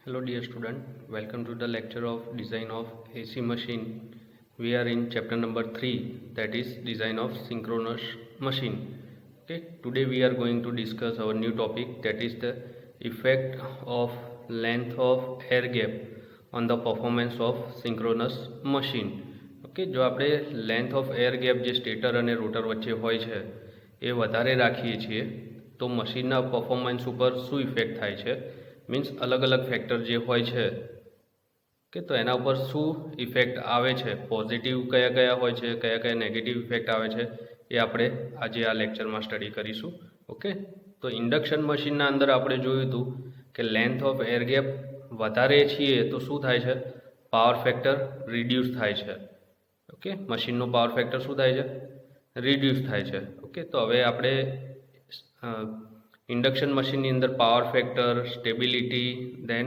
Hello dear student, welcome to the lecture of design of AC machine. We are in chapter number 3, that is design of synchronous machine. Okay, today we are going to discuss our new topic, that is the effect of length of air gap on the performance of synchronous machine. Okay, જો આપણે length of air gap જે stator અને rotor વચ્ચે હોય છે એ વધારે રાખીએ છીએ તો મશીનના પરફોર્મન્સ ઉપર શું ઇફેક્ટ થાય છે, મીન્સ અલગ અલગ ફેક્ટર જે હોય છે કે તો એના ઉપર શું ઇફેક્ટ આવે છે, પોઝિટિવ કયા કયા હોય છે, કયા કયા નેગેટિવ ઇફેક્ટ આવે છે એ આપણે આજે આ લેક્ચરમાં સ્ટડી કરીશું. ઓકે, તો ઇન્ડક્શન મશીનના અંદર આપણે જોયું હતું કે લેન્થ ઓફ એર ગેપ વધારે છીએ તો શું થાય છે, પાવર ફેક્ટર રિડ્યુસ થાય છે. ઓકે, મશીનનો પાવર ફેક્ટર શું થાય છે, રિડ્યુસ થાય છે. ઓકે, તો હવે આપણે ઇન્ડક્શન મશીનની અંદર power factor, stability, then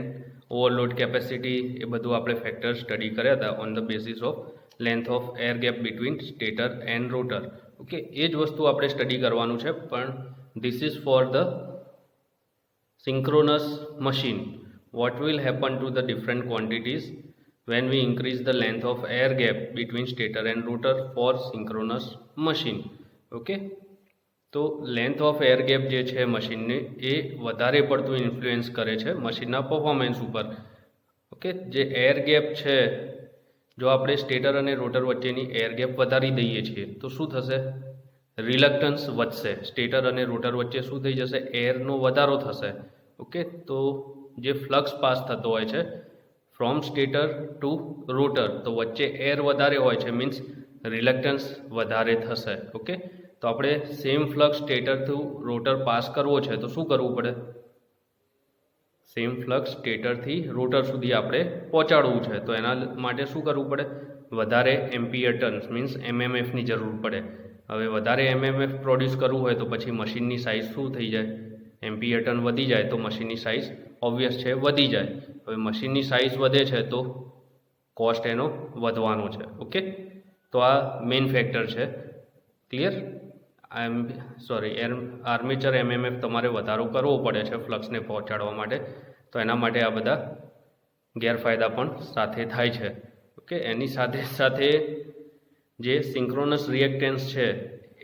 overload capacity એ બધું આપણે ફેક્ટર સ્ટડી કર્યા હતા on the basis of length of air gap between stator and rotor. Okay, એ જ વસ્તુ આપણે સ્ટડી કરવાનું છે, પણ this is for the synchronous machine. What will happen to the different quantities when we increase the length of air gap between stator and rotor for synchronous machine? Okay, તો length of air gap જે છે મશીનને એ વધારે પડતું influence કરે છે મશીનના performance ઉપર. ઓકે, જે એર ગેપ છે, જો આપણે સ્ટેટર અને રોટર વચ્ચેની એર ગેપ વધારી દઈએ છીએ તો શું થશે, રિલક્ટન્સ વધશે. સ્ટેટર અને રોટર વચ્ચે શું થઈ જશે, એરનો વધારો થશે. ઓકે, તો જે ફ્લક્સ પાસ થતો હોય છે ફ્રોમ સ્ટેટર ટુ રોટર, તો વચ્ચે એર વધારે હોય છે, મીન્સ રિલક્ટન્સ વધારે થશે. ઓકે, તો આપણે same flux stator to rotor pass કરવો છે તો શું કરવું પડે, સેમ ફ્લક્સ સ્ટેટરથી રોટર સુધી આપણે પહોંચાડવું છે તો એના માટે શું કરવું પડે, વધારે એમ્પિયર ટર્ન્સ મીન્સ એમએમએફની જરૂર પડે. હવે વધારે એમએમએફ પ્રોડ્યુસ કરવું હોય તો પછી મશીનની સાઇઝ શું થઈ જાય, એમ્પિયર ટર્ન વધી જાય તો મશીનની સાઇઝ ઓબ્વિયસ છે વધી જાય. હવે મશીનની સાઇઝ વધે છે તો કોસ્ટ એનો વધવાનો છે. ઓકે, તો આ મેઇન ફેક્ટર છે. ક્લિયર? આર્મેચર એમએમએફ તમારે વધારો કરવો પડે છે ફ્લક્સને પહોંચાડવા માટે, તો એના માટે આ બધા ગેરફાયદા પણ સાથે થાય છે. ઓકે, એની સાથે સાથે જે સિંક્રોનસ રિએક્ટન્સ છે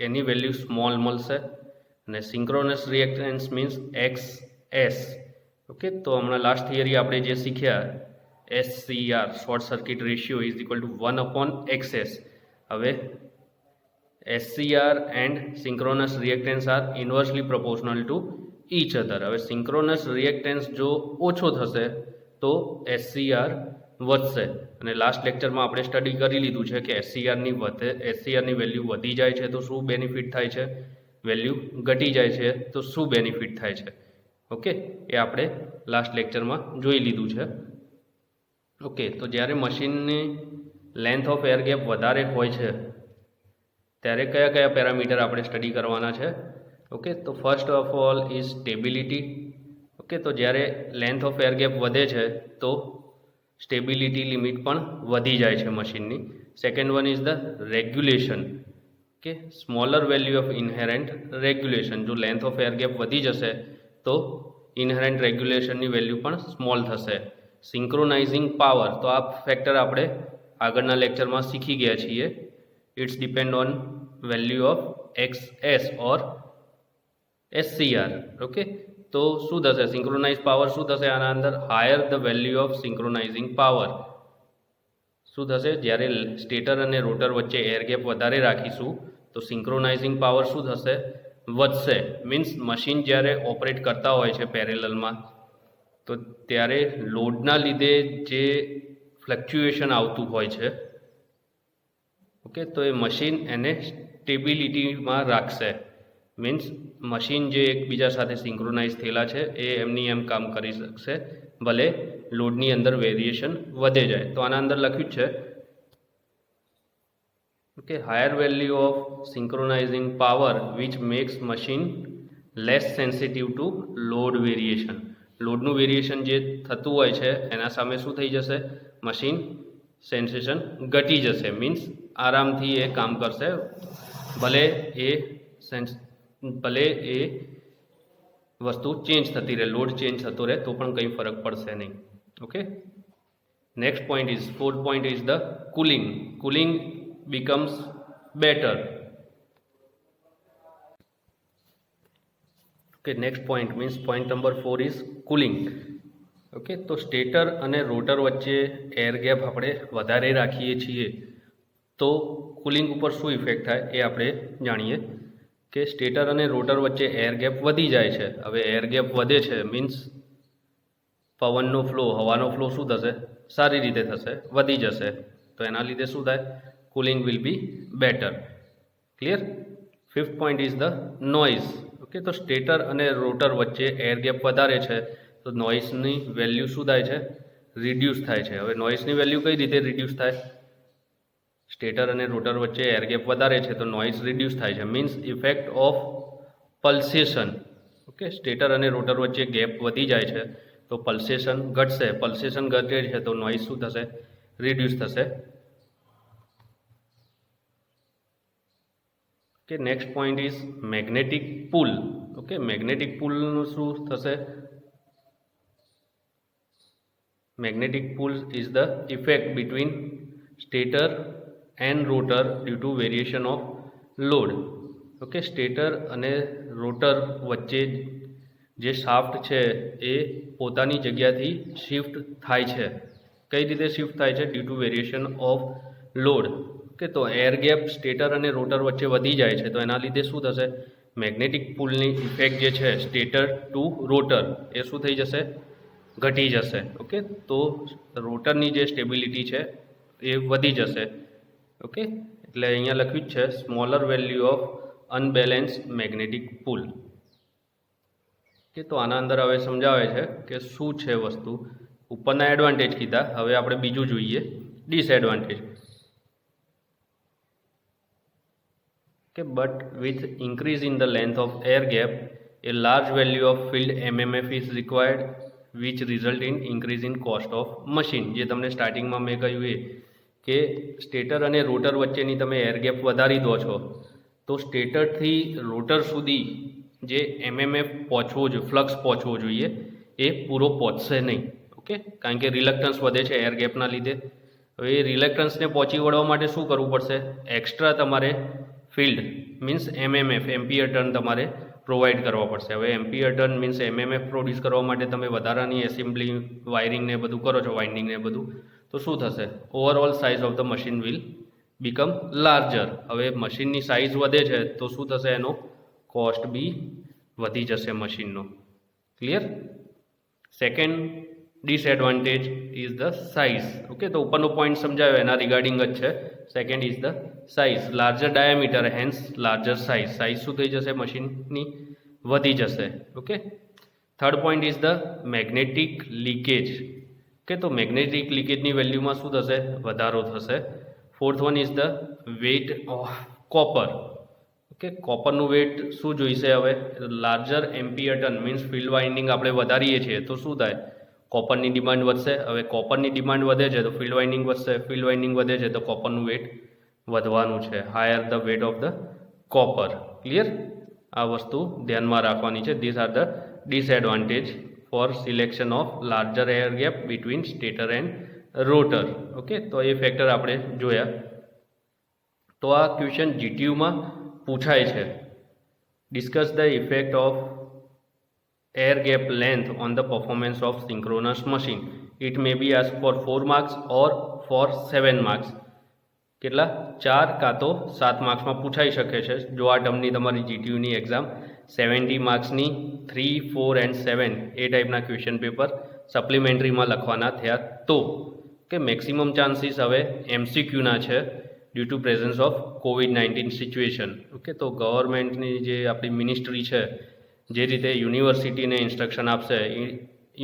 એની વેલ્યુ સ્મોલ મળશે, અને synchronous reactance means XS. Okay, તો હમણાં લાસ્ટ થિયરી આપણે જે શીખ્યા SCR, short circuit ratio is equal to 1/XS. હવે SCR and synchronous reactance are inversely proportional to each other. હવે synchronous reactance જો ઓછો થશે તો SCR વધશે, અને લાસ્ટ લેક્ચરમાં આપણે સ્ટડી કરી લીધું છે કે SCRની વેલ્યુ વધી જાય છે તો શું બેનિફિટ થાય છે, વેલ્યુ ઘટી જાય છે તો શું બેનિફિટ થાય છે. ઓકે, એ આપણે લાસ્ટ લેક્ચરમાં જોઈ લીધું છે. ઓકે, તો જ્યારે મશીનની લેન્થ ઓફ એર ગેપ વધારે હોય છે ત્યારે કયા કયા પેરામીટર આપણે સ્ટડી કરવાના છે. ઓકે, તો first of all is stability. Okay, તો જ્યારે લેન્થ ઓફ એર ગેપ વધે છે તો સ્ટેબિલિટી લિમિટ પણ વધી જાય છે મશીનની. Second one is the regulation. Okay, smaller value of inherent regulation. જો લેન્થ ઓફ એર ગેપ વધી જશે તો ઇનહેરન્ટ રેગ્યુલેશનની વેલ્યુ પણ સ્મોલ થશે. સિંક્રોનાઇઝિંગ પાવર, તો આ ફેક્ટર આપણે આગળના લેક્ચરમાં શીખી ગયા છીએ. It's depend on value of XS or SCR. Okay, તો શું થશે, સિંક્રોનાઇઝ પાવર શું થશે આના અંદર, higher the value of synchronising power. શું થશે, જ્યારે સ્ટેટર અને રોટર વચ્ચે એર ગેપ વધારે રાખીશું તો સિંક્રોનાઇઝિંગ પાવર શું થશે, વધશે. મીન્સ મશીન જ્યારે ઓપરેટ કરતા હોય છે પેરેલલમાં તો ત્યારે લોડના લીધે જે ફ્લક્ચ્યુએશન આવતું હોય છે, ઓકે, તો એ મશીન એને સ્ટેબિલિટીમાં રાખશે. મીન્સ મશીન જે એકબીજા સાથે સિંક્રોનાઇઝ થયેલા છે એ એમની એમ કામ કરી શકશે ભલે લોડની અંદર વેરિએશન વધે જાય. તો આના અંદર લખ્યું છે okay, higher value of synchronising power which makes machine less sensitive to load variation. લોડનું વેરિએશન જે થતું હોય છે એના સામે શું થઈ જશે, મશીન સેન્સેશન ઘટી જશે. મીન્સ આરામથી એ કામ કરશે, ભલે એ વસ્તુ ચેન્જ થતી રહે, લોડ ચેન્જ થતો રહે તો પણ કંઈ ફરક પડશે નહીં. Okay. Next point is, fourth point is the cooling. Cooling becomes better. Okay, next point means point number 4 is cooling. Okay, તો સ્ટેટર અને રોટર વચ્ચે એર ગેપ આપણે વધારે રાખીએ છીએ તો કુલિંગ ઉપર શું ઇફેક્ટ થાય એ આપણે જાણીએ કે સ્ટેટર અને રોટર વચ્ચે એર ગેપ વધી જાય છે. હવે એર ગેપ વધે છે મીન્સ પવનનો ફ્લો, હવાનો ફ્લો શું થશે? સારી રીતે થશે, વધી જશે. તો એના લીધે શું થાય? Cooling will be better. Clear? Fifth point is the noise. Okay, તો સ્ટેટર અને રોટર વચ્ચે એર ગેપ વધારે છે તો નોઇઝની વેલ્યુ શું થાય છે? રિડ્યુસ થાય છે. હવે નોઇઝની વેલ્યુ કઈ રીતે રિડ્યુસ થાય? સ્ટેટર અને રોટર વચ્ચે એર ગેપ વધારે છે તો નોઇઝ રિડ્યુસ થાય છે, means effect of pulsation. Okay, stator અને રોટર વચ્ચે ગેપ વધી જાય છે તો પલ્સેશન ઘટશે. પલ્સેશન ઘટે છે તો નોઇઝ શું થશે? રિડ્યુસ થશે. કે next point is magnetic pull. Okay, magnetic પુલનું શું થશે? Magnetic pull is the effect between stator and rotor due to variation of load. Okay, stator અને રોટર વચ્ચે જે શાફ્ટ છે એ પોતાની જગ્યાથી શિફ્ટ થાય છે. કઈ રીતે શિફ્ટ થાય છે? Due to variation of load. Okay, તો એર ગેપ સ્ટેટર અને રોટર વચ્ચે વધી જાય છે તો એના લીધે શું થશે? મેગ્નેટિક પુલની ઇફેક્ટ જે છે સ્ટેટર ટુ રોટર એ શું થઈ જશે? ઘટી જશે. ઓકે, તો રોટરની જે સ્ટેબિલિટી છે એ વધી જશે. ઓકે, એટલે અહીંયા લખ્યું જ છે smaller value of unbalance magnetic pull. કે તો આના અંદર હવે સમજાવે છે કે શું છે વસ્તુ. ઉપરના એડવાન્ટેજ કીધા, હવે આપણે બીજું જોઈએ ડિસએડવાન્ટેજ. કે but with increase in the length of air gap a large value of field MMF is required which result in increase in cost of machine. જે તમને સ્ટાર્ટિંગમાં મેં કહ્યું એ કે સ્ટેટર અને રોટર વચ્ચેની તમે એર ગેપ વધારી દો છો તો સ્ટેટરથી રોટર સુધી જે એમએમએફ પહોંચવો જોઈએ, ફ્લક્સ પહોંચવો જોઈએ એ પૂરો પહોંચશે નહીં. ઓકે, કારણ કે રિલક્ટન્સ વધે છે એર ગેપના લીધે. હવે એ રિલક્ટન્સને પહોંચી વળવા માટે શું કરવું પડશે? એક્સ્ટ્રા તમારે field means MMF, ampere turn તમારે પ્રોવાઈડ કરવા પડશે. હવે ampere turn means MMF produce કરવા માટે તમે વધારાની એસેમ્બલી, વાયરિંગ ને બધું કરો છો, વાઇન્ડિંગ ને બધું, તો શું થશે? Overall size of the machine will become larger. હવે મશીનની સાઇઝ વધે છે તો શું થશે? એનો કોસ્ટ બી વધી જશે મશીનનો. Clear? Second disadvantage is the size. Okay, તો ઉપરનો પોઈન્ટ સમજાયો એના રિગાર્ડિંગ જ છે. Second is the size. Larger diameter hence larger size. Size શું થઈ જશે? મશીનની વધી જશે. Okay, third point is the magnetic leakage. Okay, તો મેગ્નેટિક લીકેજની વેલ્યુમાં શું થશે? વધારો થશે. Fourth one is the weight of copper. Okay, કોપરનું વેઇટ શું જોઈશે? હવે larger ampere turn means field winding આપણે વધારીએ છીએ તો શું થાય? કોપરની ડિમાન્ડ વધશે. હવે કોપરની ડિમાન્ડ વધે છે તો ફિલ્ડ વાઇન્ડિંગ વધશે. ફિલ્ડ વાઇન્ડિંગ વધે છે તો કોપરનું વેઇટ વધવાનું છે. Higher the weight of the copper. Clear? આ વસ્તુ ધ્યાનમાં રાખવાની છે. This are the disadvantage four selection of larger air gap between stator and rotor. Okay, તો એ ફેક્ટર આપણે જોયા. તો આ ક્વેશ્ચન જીટીયુમાં પૂછાય છે. Discuss the effect of air gap length on the performance of synchronous machine. It may be asked for 4 marks or for 7 marks. કેટલા? 4 કાં તો 7 માર્ક્સમાં પૂછાઈ શકે છે જો આ ટર્મની તમારી જીટીયુની એક્ઝામ 70 માર્ક્સની 3, 4 એન્ડ 7 એ ટાઈપના ક્વેશ્ચન પેપર સપ્લિમેન્ટરીમાં લખવાના થયા તો. કે મેક્સિમમ ચાન્સીસ હવે એમસીક્યુના છે due to presence of COVID-19 situation. Okay, તો ગવર્મેન્ટની જે આપણી મિનિસ્ટ્રી છે જે રીતે યુનિવર્સિટીને ઇન્સ્ટ્રક્શન આપશે,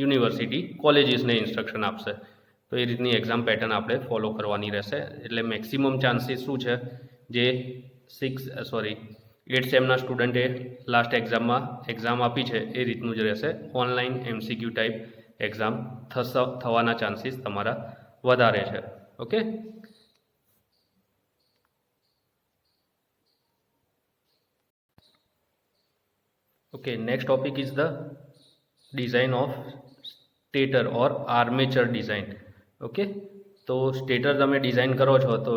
યુનિવર્સિટી કોલેજીસને ઇન્સ્ટ્રક્શન આપશે, તો એ રીતની એક્ઝામ પેટર્ન આપણે ફોલો કરવાની રહેશે. એટલે મેક્સિમમ ચાન્સીસ શું છે? જે 8 સેમના સ્ટુડન્ટે લાસ્ટ એક્ઝામમાં એક્ઝામ આપી છે એ રીતનું જ રહેશે. ઓનલાઈન એમસીક્યુ ટાઈપ એક્ઝામ થવાના ચાન્સીસ તમારા વધારે છે. Okay, okay, next topic is the design of stator or armature design. Okay, તો સ્ટેટર તમે ડિઝાઇન કરો છો તો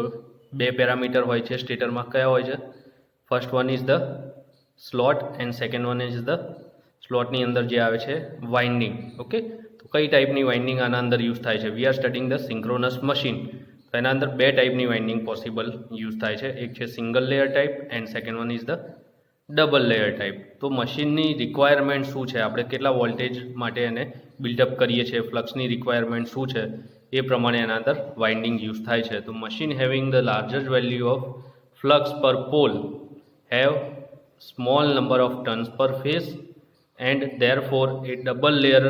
બે પેરામીટર હોય છે સ્ટેટરમાં. કયા હોય છે? First one is the slot and second one is the સ્લોટની અંદર જે આવે છે વાઇન્ડિંગ. ઓકે, તો કઈ ટાઈપની વાઇન્ડિંગ આના અંદર યુઝ થાય છે? We are studying the synchronous machine. તો એના અંદર બે ટાઈપની વાઇન્ડિંગ પોસિબલ યુઝ થાય છે. એક છે single layer type and second one is the double layer type. તો મશીનની રિક્વાયરમેન્ટ શું છે, આપણે કેટલા વોલ્ટેજ માટે એને બિલ્ડઅપ કરીએ છીએ, ફ્લક્સની રિક્વાયરમેન્ટ શું છે, એ પ્રમાણે એના અંદર વાઇન્ડિંગ યુઝ થાય છે. તો machine having the largest value of flux per pole have small number of turns per phase and therefore a double layer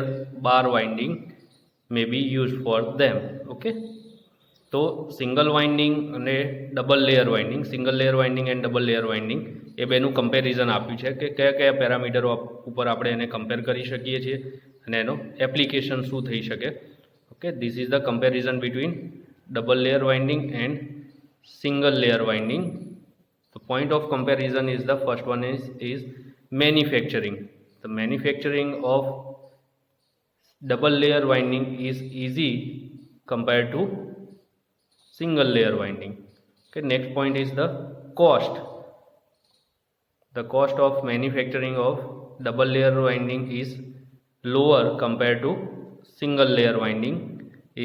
bar winding may be used for them. Okay, તો single winding અને double layer winding, single layer winding and double layer winding, એ બેનું comparison આપ્યું છે કે કયા કયા પેરામીટરો ઉપર આપણે એને કમ્પેર કરી શકીએ છીએ અને એનો એપ્લિકેશન શું થઈ શકે. Okay, this is the comparison between double layer winding and single layer winding. The point of comparison is the first one is manufacturing. The manufacturing of double layer winding is easy compared to single layer winding. Okay, next point is the cost. The cost of manufacturing of double layer winding is lower compared to single layer winding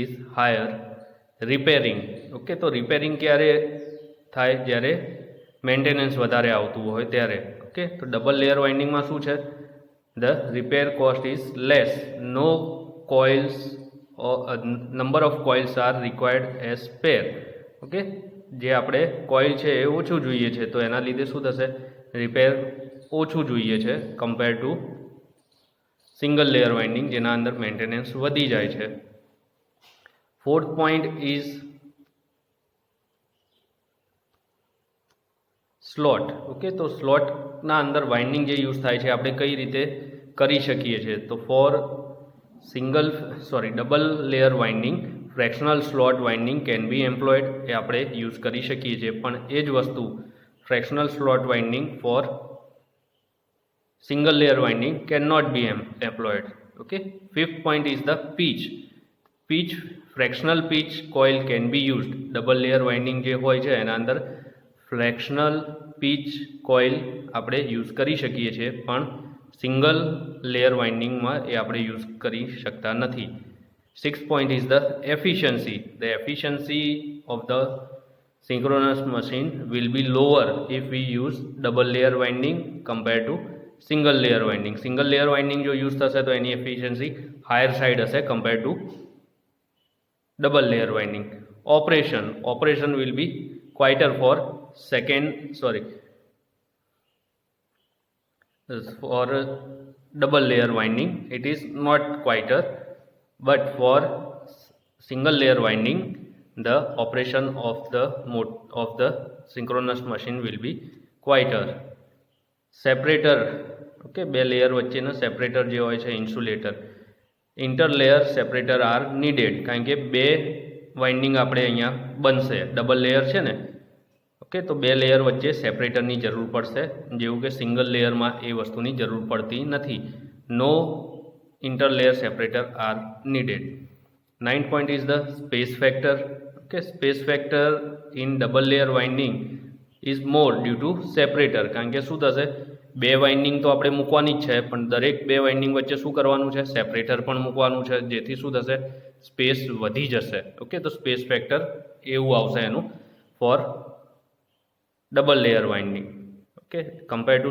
is higher. Repairing. Okay, તો repairing ક્યારે થાય? જ્યારે maintenance વધારે આવતું હોય ત્યારે. Okay, તો double layer વાઇન્ડિંગમાં શું છે? The repair cost is less. No coils number of coils are required as spare. Okay, જે આપણે કોઇલ છે એ ઓછું જોઈએ છે, તો એના લીધે શું થશે? રિપેર ઓછું જોઈએ છે compare to single layer winding, જેના અંદર મેન્ટેનન્સ વધી જાય છે. Fourth point is slot. Okay, તો સ્લોટના અંદર વાઇન્ડિંગ જે યુઝ થાય છે આપણે કઈ રીતે કરી શકીએ છીએ? તો for double layer winding fractional slot winding can be employed. એ આપણે યુઝ કરી શકીએ છીએ, પણ એ જ વસ્તુ fractional slot winding for single layer winding can not be employed. Okay, fifth point is the pitch. Pitch, fractional pitch coil can be used. Double layer winding જે હોય છે એના અંદર ફ્રેક્શનલ પીચ કોઇલ આપણે યુઝ કરી શકીએ છીએ, પણ સિંગલ લેયર વાઇન્ડિંગમાં એ આપણે યુઝ કરી શકતા નથી. Sixth point is the efficiency. The efficiency of the synchronous machine will be lower if V use double layer winding compare to single layer winding. Single layer winding જો use થશે તો એની efficiency higher side હશે compare to double layer winding. Operation will be quieter for double layer winding. It is not quieter, but for single layer winding the operation of the synchronous machine will be quieter. Separator. Okay, બે layer વચ્ચેના separator જે હોય છે insulator, ઇન્ટરલેયર separator are needed. કારણ કે બે winding આપણે અહીંયા બનશે, ડબલ લેયર છે ને. ઓકે, તો બે લેયર વચ્ચે સેપરેટરની જરૂર પડશે, જેવું કે સિંગલ લેયરમાં એ વસ્તુની જરૂર પડતી નથી. No interlayer separator are needed. Ninth point is the space factor. Okay, space factor in double layer winding is more due to separator. કારણ કે શું થશે? બે વાઇન્ડિંગ તો આપણે મૂકવાની જ છે, પણ દરેક બે વાઇન્ડિંગ વચ્ચે શું કરવાનું છે? સેપરેટર પણ મૂકવાનું છે, જેથી શું થશે? સ્પેસ વધી જશે. ઓકે, તો સ્પેસ ફેક્ટર એવું આવશે એનું for double layer winding. Okay, compare to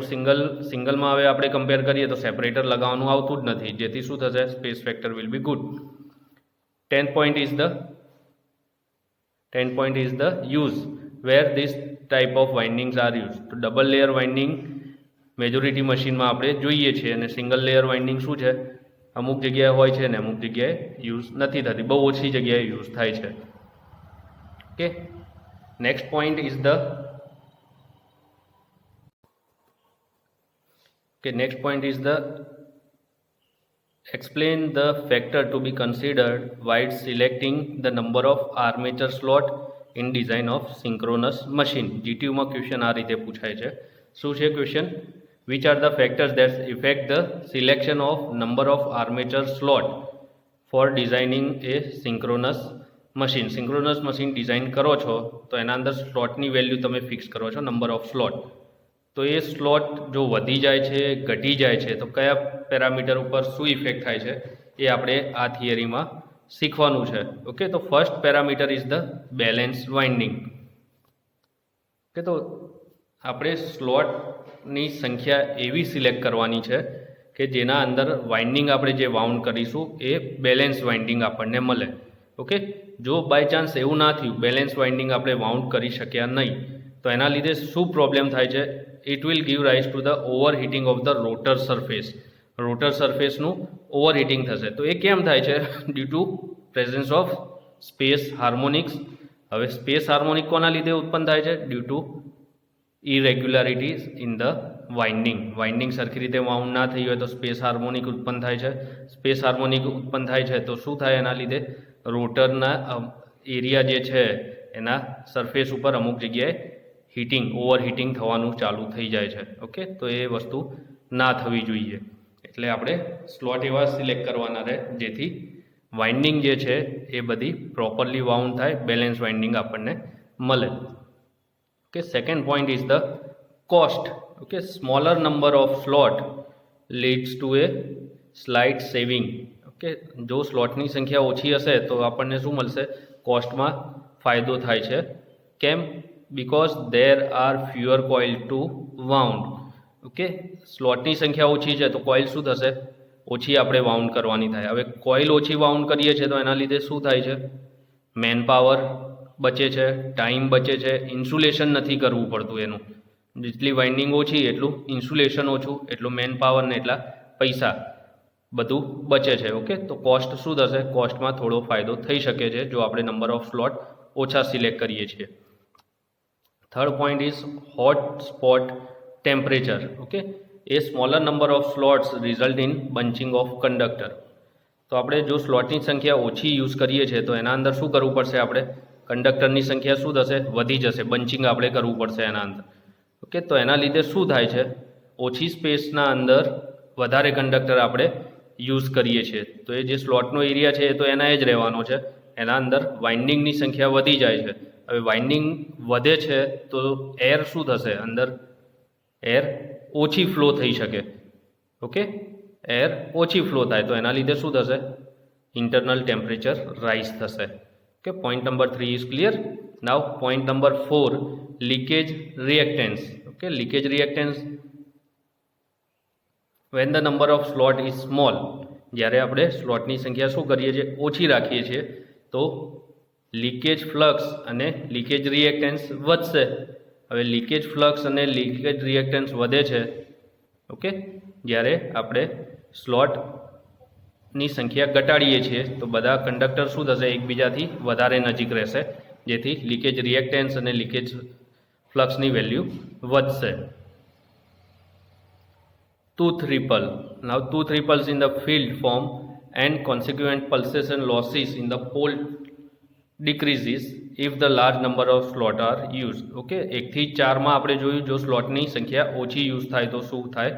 સિંગલમાં હવે આપણે કમ્પેર કરીએ તો સેપરેટર લગાવવાનું આવતું જ નથી, જેથી શું થશે? Space factor will be good. 10th point is the use where this type of windings are used. તો ડબલ લેયર વાઇન્ડિંગ મેજોરિટી મશીનમાં આપણે જોઈએ છીએ, અને સિંગલ લેયર વાઇન્ડિંગ શું છે? અમુક જગ્યાએ હોય છે ને અમુક જગ્યાએ યુઝ નથી થતી, બહુ ઓછી જગ્યાએ યુઝ થાય છે. Okay, next point is the explain the factor to be considered while selecting the number of armature slot in design of synchronous machine. GTU માં ક્વેશ્ચન આ રીતે પૂછાય છે. શું છે question? Which are the factors that affect the selection of number of armature slot for designing a synchronous machine. Synchronous machine design કરો છો તો એના અંદર સ્લોટની વેલ્યુ તમે ફિક્સ કરો છો, નંબર ઓફ સ્લોટ. તો એ સ્લોટ જો વધી જાય છે, ઘટી જાય છે, તો કયા પેરામીટર ઉપર શું ઇફેક્ટ થાય છે એ આપણે આ થિયરીમાં શીખવાનું છે. ઓકે, તો first parameter is the balance winding. Okay, તો આપણે સ્લોટની સંખ્યા એવી સિલેક્ટ કરવાની છે કે જેના અંદર વાઇન્ડિંગ આપણે જે વાઉન્ડ કરીશું એ બેલેન્સ વાઇન્ડિંગ આપણને મળે. ઓકે, જો બાય ચાન્સ એવું ના થયું, બેલેન્સ વાઇન્ડિંગ આપણે વાઉન્ડ કરી શક્યા નહીં, તો એના લીધે શું પ્રોબ્લેમ થાય છે? It will give rise to the overheating of the rotor surface. Rotor સરફેસનું ઓવરહીટિંગ થશે. તો એ કેમ થાય છે? Due to presence of space harmonics. હવે સ્પેસ હાર્મોનિક કોના લીધે ઉત્પન્ન થાય છે? Due to irregularities in the winding. Winding સરખી રીતે વાઉન્ડ ના થઈ હોય તો સ્પેસ હાર્મોનિક ઉત્પન્ન થાય છે. સ્પેસ હાર્મોનિક ઉત્પન્ન થાય છે તો શું થાય? એના લીધે રોટરના એરિયા જે છે એના સરફેસ ઉપર અમુક જગ્યાએ હીટિંગ, ઓવરહીટિંગ થવાનું ચાલુ થઈ જાય છે. ઓકે, તો એ વસ્તુ ના થવી જોઈએ. એટલે આપણે સ્લોટ એવા સિલેક્ટ કરવાના રહે જેથી વાઇન્ડિંગ જે છે એ બધી પ્રોપરલી વાઉન્ડ થાય, બેલેન્સ વાઇન્ડિંગ આપણને મળે. Okay, second point is the cost. Okay, smaller number of slot leads two A slight saving. Okay, જો સ્લોટની સંખ્યા ઓછી હશે તો આપણને શું મળશે? કોસ્ટમાં ફાયદો થાય છે. કેમ? Because there are fewer coil to wound. Okay, સ્લોટની સંખ્યા ઓછી છે તો કોઇલ શું થશે? ઓછી આપણે વાઉન્ડ કરવાની થાય. હવે કોઇલ ઓછી વાઉન્ડ કરીએ છીએ તો એના લીધે શું થાય છે? મેન પાવર બચે છે, ટાઈમ બચે છે, ઇન્સ્યુલેશન નથી કરવું પડતું એનું. જેટલી વાઇન્ડિંગ ઓછી એટલું ઇન્સ્યુલેશન ઓછું, એટલું મેન પાવર ને એટલા પૈસા બધું બચે છે. ઓકે, તો કોસ્ટ શું થશે? કોસ્ટમાં થોડો ફાયદો થઈ શકે છે જો આપણે નંબર ઓફ સ્લોટ ઓછા સિલેક્ટ કરીએ છીએ. Third point is hot spot temperature. Okay, a smaller number of slots result in bunching of conductor. તો આપણે જો સ્લોટની સંખ્યા ઓછી યુઝ કરીએ છીએ તો એના અંદર શું કરવું પડશે? આપણે કંડક્ટરની સંખ્યા શું થશે? વધી જશે. બંચિંગ આપણે કરવું પડશે એના અંદર. ઓકે, તો એના લીધે શું થાય છે? ઓછી સ્પેસના અંદર વધારે કંડક્ટર આપણે યુઝ કરીએ છીએ તો એ જે સ્લોટનો એરિયા છે એ તો એના જ રહેવાનો છે. એના અંદર વાઇન્ડિંગની સંખ્યા વધી જાય છે. હવે વાઇન્ડિંગ વધે છે તો એર શું થશે? અંદર એર ઓછી ફ્લો થઈ શકે. ઓકે, એર ઓછી ફ્લો થાય તો એના લીધે શું થશે? ઇન્ટરનલ ટેમ્પરેચર રાઇઝ થશે. Okay, point number 3 is clear. Now point number 4, leakage reactance. Okay, leakage reactance when the number of slot is small. જ્યારે આપણે સ્લોટની સંખ્યા શું કરીએ છીએ? ઓછી રાખીએ છીએ તો લીકેજ ફ્લક્સ અને લીકેજ રિએક્ટન્સ વધશે. હવે લીકેજ ફ્લક્સ અને લીકેજ રિએક્ટન્સ વધે છે. ઓકે, જ્યારે આપણે સ્લોટની સંખ્યા ઘટાડીએ છીએ તો બધા કંડક્ટર શું થશે? એકબીજાથી વધારે નજીક રહેશે જેથી લીકેજ રિએક્ટન્સ અને લીકેજ ફ્લક્સની વેલ્યુ વધશે. Tooth ripple. Now tooth ripples in the field form and consequent pulsation losses in the pole decreases if the large number of slot are used. Okay, 1 થી 4 માં આપણે જોયું જો સ્લોટની સંખ્યા ઓછી યુઝ થાય તો શું થાય.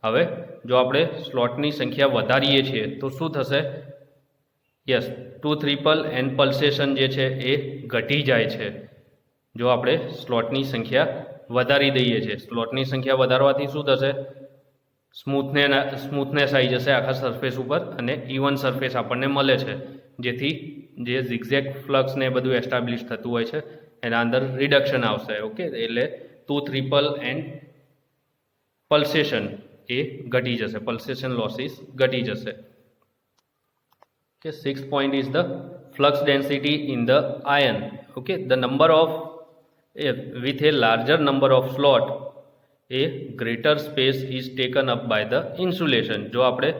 હવે જો આપણે સ્લોટની સંખ્યા વધારીએ છીએ તો શું થશે? યસ, ટૂથ રિપલ એન્ડ પલ્સેશન જે છે એ ઘટી જાય છે જો આપણે સ્લોટની સંખ્યા વધારી દઈએ છીએ. સ્લોટની સંખ્યા વધારવાથી શું થશે? સ્મૂથનેસ આવી જશે આખા સરફેસ ઉપર અને ઇવન સરફેસ આપણને મળે છે જેથી જે ઝિગઝેગ ફ્લક્સ ને બધું એસ્ટાબ્લિશ થતું હોય છે એના અંદર રિડક્શન આવશે. ઓકે, એટલે ટૂથ રિપલ એન્ડ પલ્સેશન એ ઘટી જશે, પલ્સેશન લોસીસ ઘટી જશે. Okay, 6th point is the flux density in the iron. Okay, the number of with a larger number of slot a greater space is taken up by the insulation. જો આપણે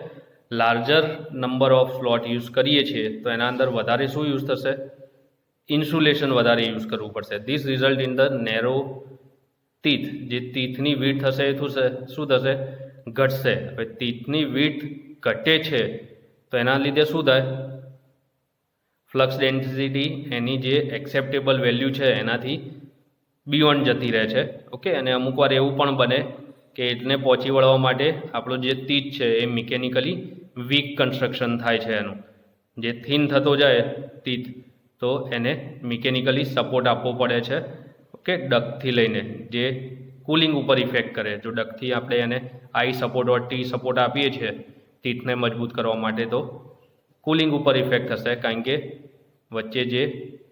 larger number of slot use કરીએ છીએ તો એના અંદર વધારે શું use થશે? ઇન્સ્યુલેશન વધારે યુઝ કરવું પડશે. This result in the narrow teeth. જે ટીથની વીડ્થ હશે એ શું થશે? ઘટશે. હવે ટીથની વીડ્થ ઘટે છે તો એના લીધે શું થાય? ફ્લક્સ ડેન્સિટી એની જે એક્સેપ્ટેબલ વેલ્યુ છે એનાથી બિયોન્ડ જતી રહે છે. ઓકે, અને અમુક વાર એવું પણ બને કે એને પહોંચી વળવા માટે આપણો જે તીત છે એ મિકેનિકલી વીક કન્સ્ટ્રક્શન થાય છે એનું. જે થીન થતો જાય ટીથ તો એને મિકેનિકલી સપોર્ટ આપવો પડે છે. ઓકે, ડકથી લઈને જે કુલિંગ ઉપર ઇફેક્ટ કરે. જો ડકથી આપણે એને આઈ સપોર્ટ ઓર ટી સપોર્ટ આપીએ છીએ ટીથને મજબૂત કરવા માટે તો કુલિંગ ઉપર ઇફેક્ટ થશે, કારણ કે વચ્ચે જે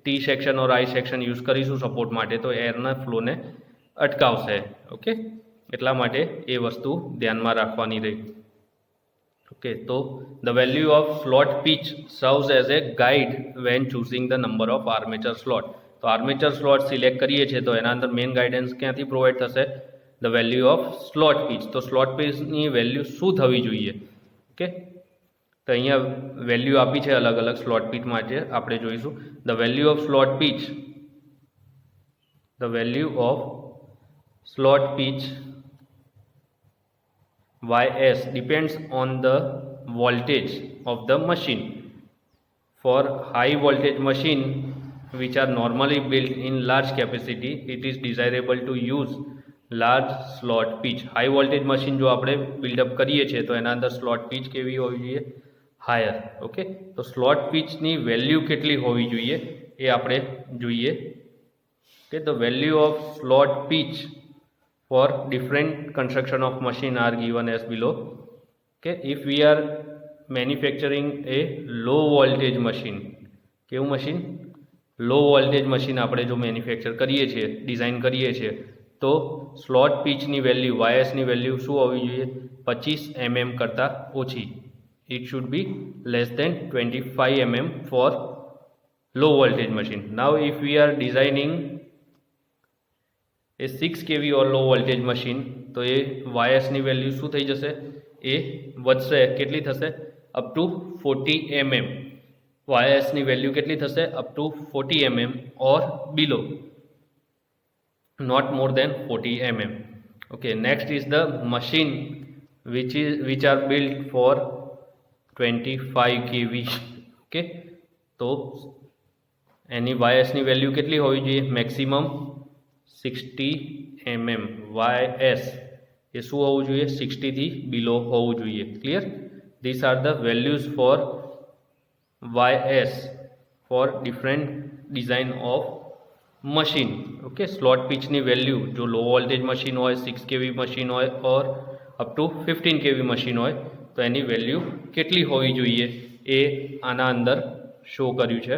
ટી સેક્શન ઓર આઈ સેક્શન યુઝ કરીશું સપોર્ટ માટે તો એરના ફ્લોને અટકાવશે. ઓકે, એટલા માટે એ વસ્તુ ધ્યાનમાં રાખવાની રહી. ઓકે, તો the value of slot pitch serves as a guide when choosing the number of armature slot. તો આર્મેચર સ્લોટ સિલેક્ટ કરીએ છીએ તો એના અંદર મેઇન ગાઈડન્સ ક્યાંથી પ્રોવાઈડ થશે? The value of slot pitch. તો સ્લોટ પીચની વેલ્યુ શું થવી જોઈએ? ઓકે, તો અહીંયા વેલ્યુ આપી છે અલગ અલગ સ્લોટ પીચ માટે, આપણે જોઈશું. The value of slot pitch, the value of slot pitch ys depends on the voltage of the machine. For high voltage machine which are normally built in large capacity, it is desirable to use large slot pitch. high voltage machine જો આપણે build-up કરીએ છીએ તો એના અંદર slot pitch કેવી હોવી જોઈએ? હાયર. ઓકે, તો સ્લોટ પીચની વેલ્યુ કેટલી હોવી જોઈએ એ આપણે જોઈએ. કે the value of slot pitch for different construction of machine are given as below. Okay, if we are manufacturing a low voltage machine, કેવું મશીન? લો વોલ્ટેજ મશીન આપણે જો મેન્યુફેક્ચર કરીએ છીએ, ડિઝાઇન કરીએ છીએ તો સ્લોટ પીચની વેલ્યુ વાયસની વેલ્યુ શું હોવી જોઈએ? 25 mm કરતાં ઓછી. It should be less than 25 mm for low voltage machine. Now if we are designing a 6 kV or low voltage machine તો એ વાયસની વેલ્યુ શું થઈ જશે? એ વધશે. કેટલી થશે? Up to 40 mm. વાયસની વેલ્યુ કેટલી થશે? Up to 40 mm or below, not more than 40 mm. Okay, next is the machine which are built for 25 kV. Okay, તો એની વાયસની વેલ્યુ કેટલી હોવી જોઈએ? Maximum 60 mm. ys એ શું હોવું જોઈએ? 60 થી બિલો હોવું જોઈએ. Clear? This are the values for ys for different design of machine. Okay, slot પીચની વેલ્યુ જો લો વોલ્ટેજ મશીન હોય, 6 kV મશીન હોય or up to 15 kV machine હોય તો એની વેલ્યુ કેટલી હોવી જોઈએ એ આના અંદર શો કર્યું છે.